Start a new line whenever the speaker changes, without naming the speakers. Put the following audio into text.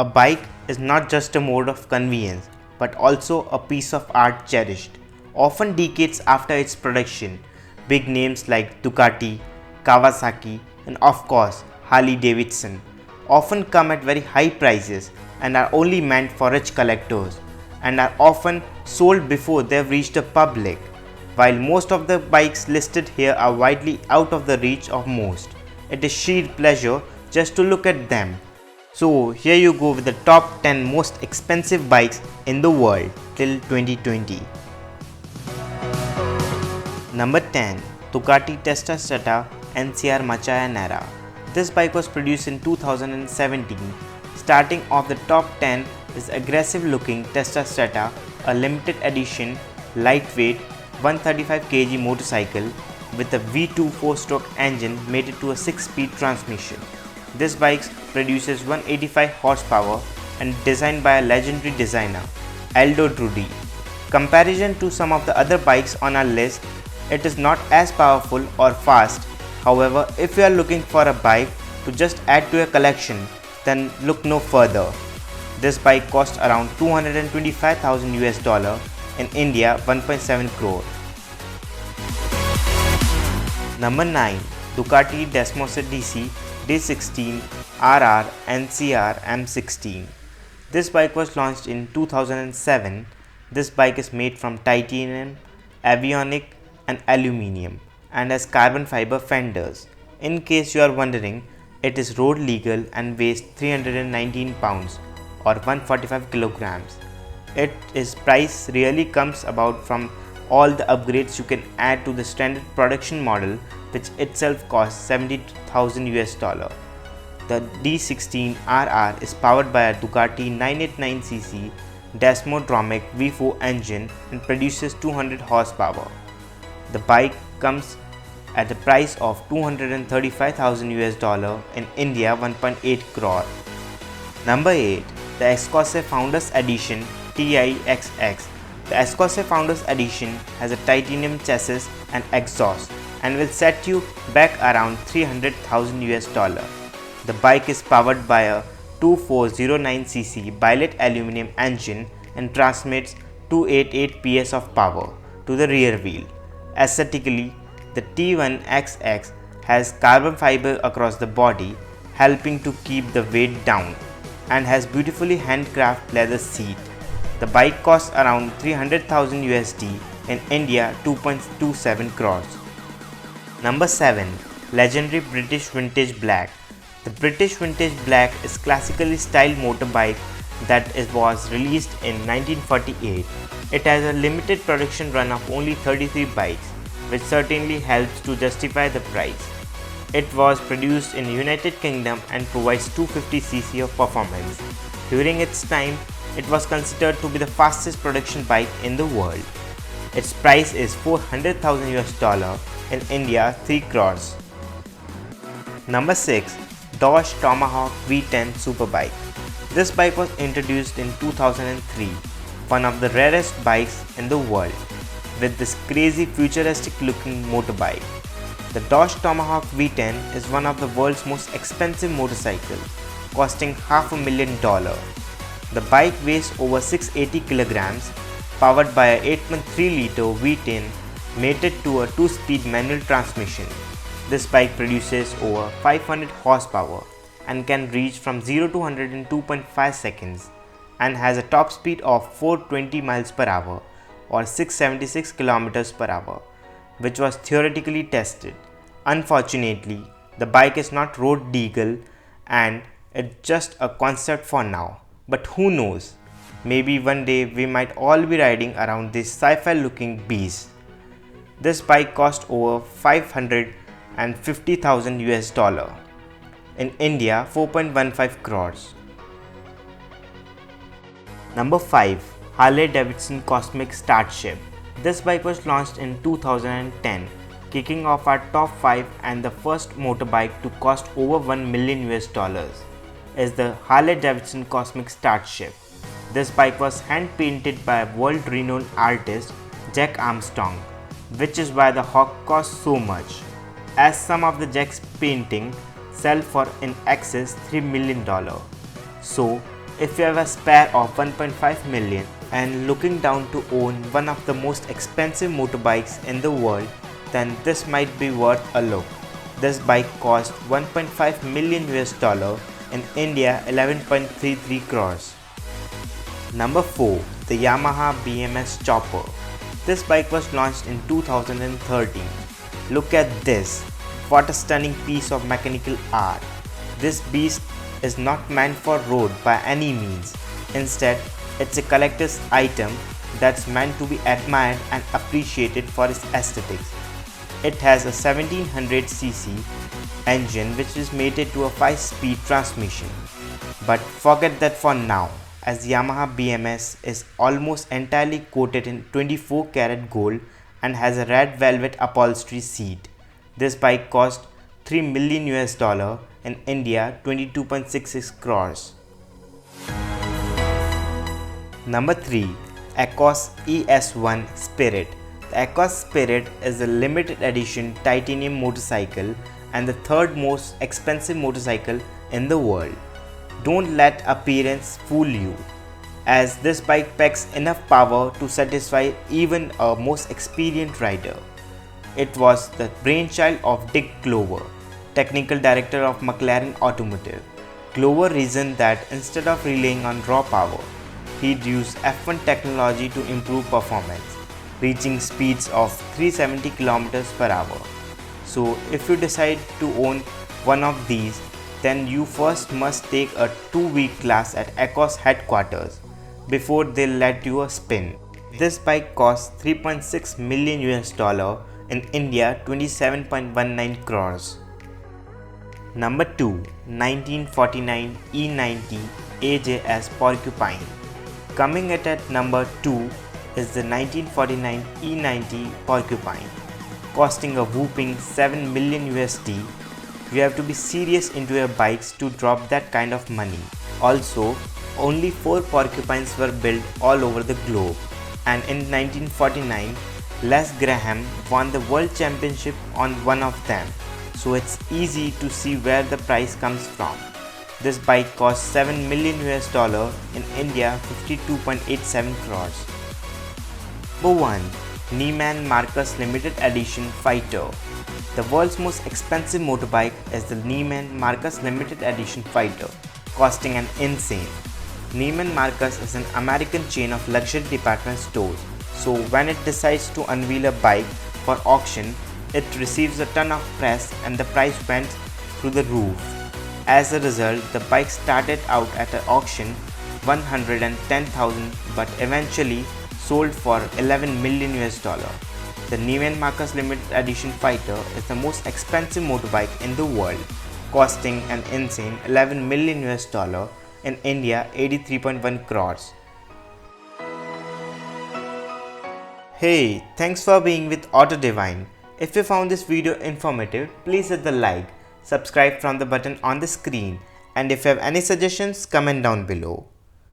A bike is not just a mode of convenience, but also a piece of art cherished. Often decades after its production, big names like Ducati, Kawasaki, and of course Harley Davidson often come at very high prices and are only meant for rich collectors and are often sold before they have reached the public. While most of the bikes listed here are widely out of the reach of most, it is sheer pleasure just to look at them. So here you go with the top 10 most expensive bikes in the world till 2020. Number 10. Ducati Testastrada NCR Machaya. This bike was produced in 2017. Starting off the top 10 is aggressive looking Testastrada, a limited edition, lightweight 135 kg motorcycle with a V2 4-stroke engine mated to a 6-speed transmission. This bike produces 185 horsepower and designed by a legendary designer, Aldo Drudi. Comparison to some of the other bikes on our list, it is not as powerful or fast. However, if you are looking for a bike to just add to your collection, then look no further. This bike cost around $225,000 in India, 1.7 crore. Number 9. Ducati Desmosed DC D16 RR NCR M16. This bike was launched in 2007. This bike is made from titanium, avionic and aluminium and has carbon fiber fenders. In case you are wondering, it is road legal and weighs 319 pounds or 145 kilograms. Its price really comes about from all the upgrades you can add to the standard production model, which itself costs $70,000. The D16 RR is powered by a Ducati 989cc Desmodromic V4 engine and produces 200 horsepower. The bike comes at a price of $235,000 in India, 1.8 crore. Number 8. The Escose Founders Edition TIXX. The Escose Founders Edition has a titanium chassis and exhaust and will set you back around $300,000. The bike is powered by a 2409cc billet aluminum engine and transmits 288 PS of power to the rear wheel. Aesthetically, the T1XX has carbon fiber across the body, helping to keep the weight down, and has beautifully handcrafted leather seat. The bike costs around $300,000 in India, 2.27 crores. Number 7. Legendary British Vintage Black. The British Vintage Black is classically styled motorbike that was released in 1948. It has a limited production run of only 33 bikes, which certainly helps to justify the price. It was produced in United Kingdom and provides 250cc of performance. During its time, it was considered to be the fastest production bike in the world. Its price is $400,000 in India, 3 crores. Number 6. Dodge Tomahawk V10 Superbike. This bike was introduced in 2003, one of the rarest bikes in the world, with this crazy futuristic looking motorbike. The Dodge Tomahawk V10 is one of the world's most expensive motorcycles, costing $500,000. The bike weighs over 680 kilograms, powered by a 8.3 liter V10 mated to a 2-speed manual transmission. This bike produces over 500 horsepower and can reach from 0 to 100 in 2.5 seconds and has a top speed of 420 miles per hour or 676 kilometers per hour, which was theoretically tested. Unfortunately, the bike is not road legal and it's just a concept for now. But who knows? Maybe one day we might all be riding around this sci-fi looking beast. This bike cost over $550,000. In India, 4.15 crores. Number 5. Harley Davidson Cosmic Starship. This bike was launched in 2010, kicking off our top 5 and the first motorbike to cost over $1 million is the Harley Davidson Cosmic Starship. This bike was hand painted by world-renowned artist Jack Armstrong, which is why the Hawk costs so much, as some of the Jack's painting sell for in excess $3 million. So If you have a spare of 1.5 million and looking down to own one of the most expensive motorbikes in the world, then this might be worth a look. This bike cost 1.5 million US dollar, in India 11.33 crores. Number 4. The Yamaha BMS Chopper. This bike was launched in 2013. Look at this. What a stunning piece of mechanical art. This beast is not meant for road by any means. Instead, it's a collector's item that's meant to be admired and appreciated for its aesthetics. It has a 1700cc engine which is mated to a 5-speed transmission. But forget that for now, as Yamaha BMS is almost entirely coated in 24 karat gold and has a red velvet upholstery seat. This bike cost 3 million US dollar, in India 22.66 crores. Number 3. Ecos ES1 Spirit. The Ecos Spirit is a limited edition titanium motorcycle and the third most expensive motorcycle in the world. Don't let appearance fool you, as this bike packs enough power to satisfy even a most experienced rider. It was the brainchild of Dick Glover, technical director of McLaren Automotive. Glover reasoned that instead of relying on raw power, he'd use F1 technology to improve performance, reaching speeds of 370 km per hour. So if you decide to own one of these, then you first must take a 2-week class at Ecos headquarters before they'll let you a spin. This bike costs 3.6 million US dollar, in India 27.19 crores. Number 2. 1949 E90 AJS Porcupine. Coming at number 2 is the 1949 E90 Porcupine, costing a whooping 7 million USD. You have to be serious into your bikes to drop that kind of money. Also, only 4 Porcupines were built all over the globe, and in 1949, Les Graham won the World Championship on one of them, so it's easy to see where the price comes from. This bike costs 7 million US dollar, in India 52.87 crores. Number 1. Neiman Marcus Limited Edition Fighter. The world's most expensive motorbike is the Neiman Marcus Limited Edition Fighter, costing an insane. Neiman Marcus is an American chain of luxury department stores, so when it decides to unveil a bike for auction, it receives a ton of press and the price went through the roof. As a result, the bike started out at an auction 110,000 but eventually sold for 11 million US dollar. The Neiman Marcus Limited Edition Fighter is the most expensive motorbike in the world, costing an insane 11 million US dollar, in India 83.1 crores. Hey, thanks for being with Autodivine. If you found this video informative, please hit the like, subscribe from the button on the screen, and if you have any suggestions, comment down below.